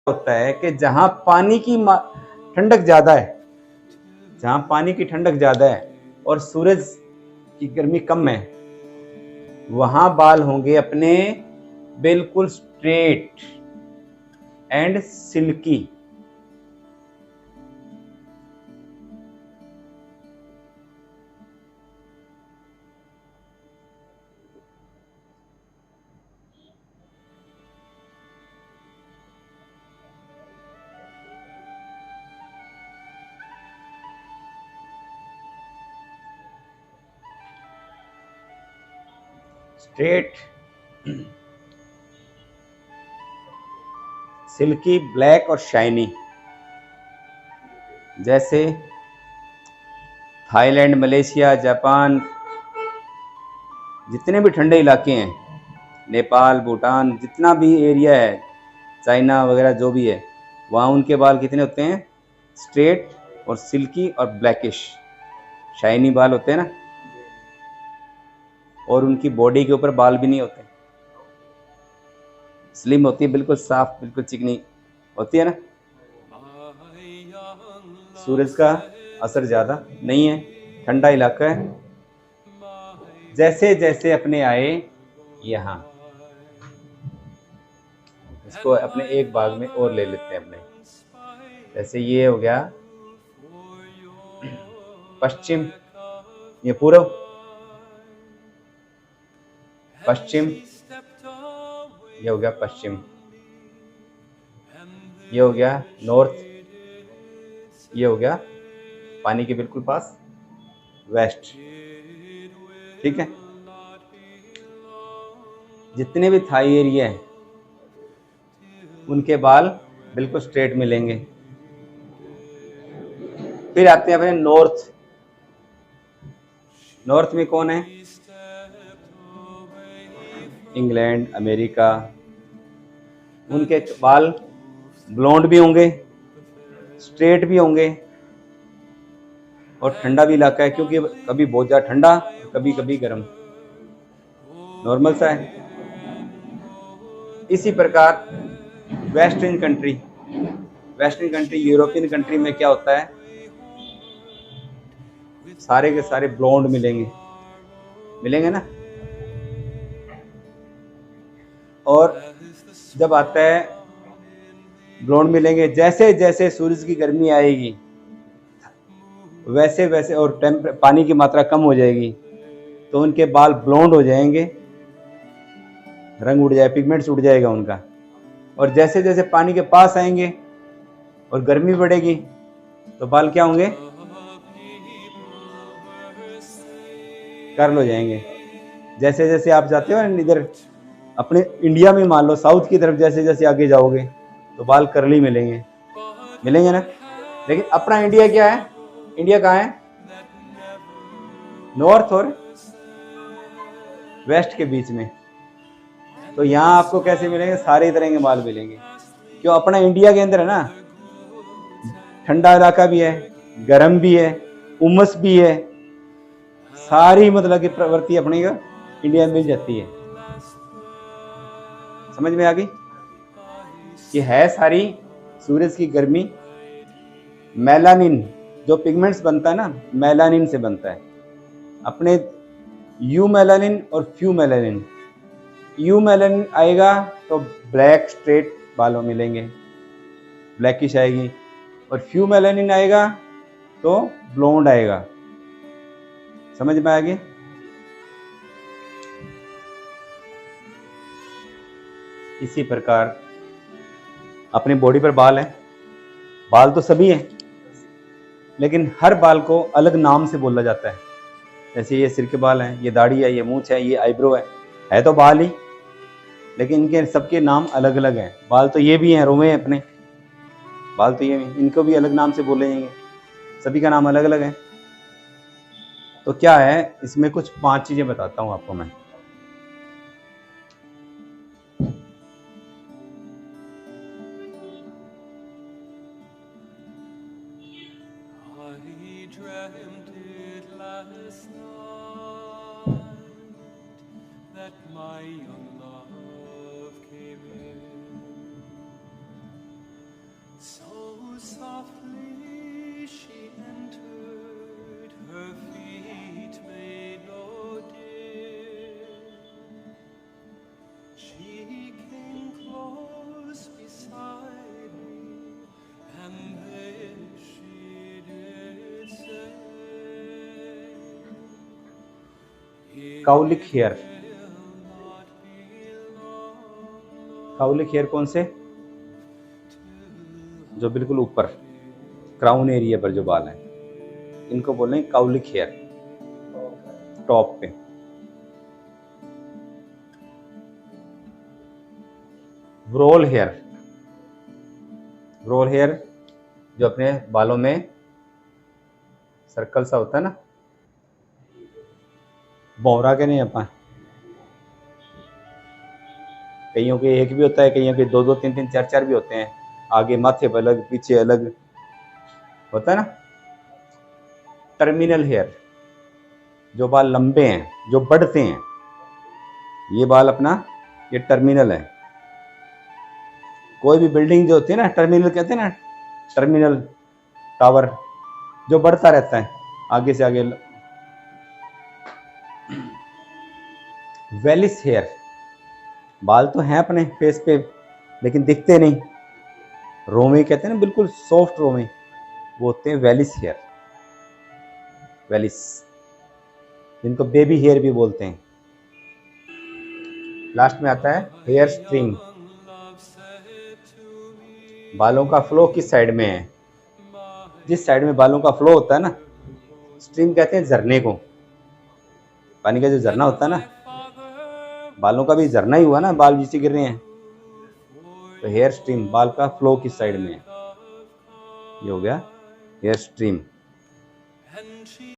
होता है कि जहां पानी की ठंडक ज्यादा है, जहां पानी की ठंडक ज्यादा है और सूरज की गर्मी कम है, वहां बाल होंगे अपने बिल्कुल straight and silky. Straight, silky, black और शाइनी। जैसे थाईलैंड, मलेशिया, जापान, जितने भी ठंडे इलाके हैं, नेपाल, भूटान, जितना भी एरिया है, चाइना वगैरह जो भी है, वहाँ उनके बाल कितने होते हैं? स्ट्रेट और सिल्की और ब्लैकिश शाइनी बाल होते हैं ना। और उनकी बॉडी के ऊपर बाल भी नहीं होते, स्लिम होती है, बिल्कुल साफ, बिल्कुल चिकनी होती है ना। सूरज का असर ज़्यादा नहीं है, ठंडा इलाका है। जैसे जैसे अपने आए यहाँ, इसको अपने एक भाग में और ले लेते हैं अपने। जैसे ये हो गया पश्चिम, ये पूर्व, पश्चिम, ये हो गया पश्चिम, ये हो गया नॉर्थ, ये हो गया पानी के बिल्कुल पास वेस्ट। ठीक है, जितने भी थाई एरिया है उनके बाल बिल्कुल स्ट्रेट मिलेंगे। फिर आते हैं अपने नॉर्थ। नॉर्थ में कौन है? इंग्लैंड, अमेरिका, उनके बाल ब्लॉन्ड भी होंगे, स्ट्रेट भी होंगे और ठंडा भी इलाका है, क्योंकि कभी बहुत ज़्यादा ठंडा, कभी कभी गर्म, नॉर्मल सा है। इसी प्रकार western country, western country, European country में क्या होता है? सारे के सारे ब्लॉन्ड मिलेंगे, मिलेंगे ना। और जब आता है ब्लॉन्ड मिलेंगे, जैसे जैसे सूरज की गर्मी आएगी वैसे वैसे, और पानी की मात्रा कम हो जाएगी, तो उनके बाल ब्लॉन्ड हो जाएंगे, रंग उड़ जाए, पिगमेंट्स उड़ जाएगा उनका। और जैसे जैसे पानी के पास आएंगे और गर्मी बढ़ेगी तो बाल क्या होंगे? कर्ल हो जाएंगे। जैसे जैसे आप जाते हो इधर अपने इंडिया में, मान लो साउथ की तरफ जैसे जैसे आगे जाओगे तो बाल कर्ली मिलेंगे, मिलेंगे ना। लेकिन अपना इंडिया क्या है? इंडिया कहाँ है? नॉर्थ और वेस्ट के बीच में। तो यहाँ आपको कैसे मिलेंगे? सारे तरह के बाल मिलेंगे। क्यों? अपना इंडिया के अंदर है ना, ठंडा इलाका भी है, गर्म भी है, उमस भी है, सारी मतलब की प्रवृत्ति अपनी का इंडिया में मिल जाती है। समझ में आ गई? ये है सारी सूरज की गर्मी। मेलानिन जो पिगमेंट्स बनता है ना, मेलानिन से बनता है। अपने यू मेलानिन और फ्यू मेलानिन, यू मेलानिन आएगा तो ब्लैक स्ट्रेट बालों मिलेंगे, ब्लैकिश आएगी। और फ्यू मेलानिन आएगा तो ब्लॉन्ड आएगा। समझ में आ गई? इसी प्रकार अपनी बॉडी पर बाल हैं, बाल तो सभी हैं, लेकिन हर बाल को अलग नाम से बोला जाता है। जैसे ये सिर के बाल हैं, ये दाढ़ी है, ये मूंछ है, ये आईब्रो है तो बाल ही, लेकिन इनके सबके नाम अलग अलग हैं। बाल तो ये भी हैं, रोमे हैं अपने, बाल तो ये भी, इनको भी अलग नाम से बोले जाएंगे, सभी का नाम अलग अलग है। तो क्या है इसमें, कुछ 5 चीजें बताता हूँ आपको मैं। softly she entered, her feet made no din. She came close beside me, and then she did say, cowlick hair. "It will not be long cowlick hair कौन से? जो बिल्कुल ऊपर क्राउन एरिया पर जो बाल हैं, इनको बोल रहे हैं काउलिक हेयर, टॉप पे। व्रोल हेयर। व्रोल हेयर जो अपने बालों में सर्कल सा होता है ना, भौरा के नहीं अपन, कईयों के एक भी होता है, कईयों के दो दो तीन तीन चार चार भी होते हैं, आगे माथे पर अलग, पीछे अलग होता है ना। टर्मिनल हेयर, जो बाल लंबे हैं, जो बढ़ते हैं, ये बाल अपना, ये टर्मिनल है। कोई भी बिल्डिंग जो होती है ना, टर्मिनल कहते हैं ना, टर्मिनल टावर, जो बढ़ता रहता है आगे से आगे। वेलिस हेयर, बाल तो हैं अपने फेस पे लेकिन दिखते नहीं, रोमे कहते हैं ना, बिल्कुल सॉफ्ट रोमे, वो होते हैं वेलिस हेयर। वेलिस, जिनको बेबी हेयर भी बोलते हैं। लास्ट में आता है हेयर स्ट्रिंग। बालों का फ्लो किस साइड में है? जिस साइड में बालों का फ्लो होता है ना, स्ट्रीम कहते हैं झरने को। पानी का जो झरना होता है ना, बालों का भी झरना ही हुआ ना, बाल नीचे गिर रहे हैं, तो हेयर स्ट्रीम, बाल का फ्लो किस साइड में है, ये हो गया हेयर स्ट्रीम।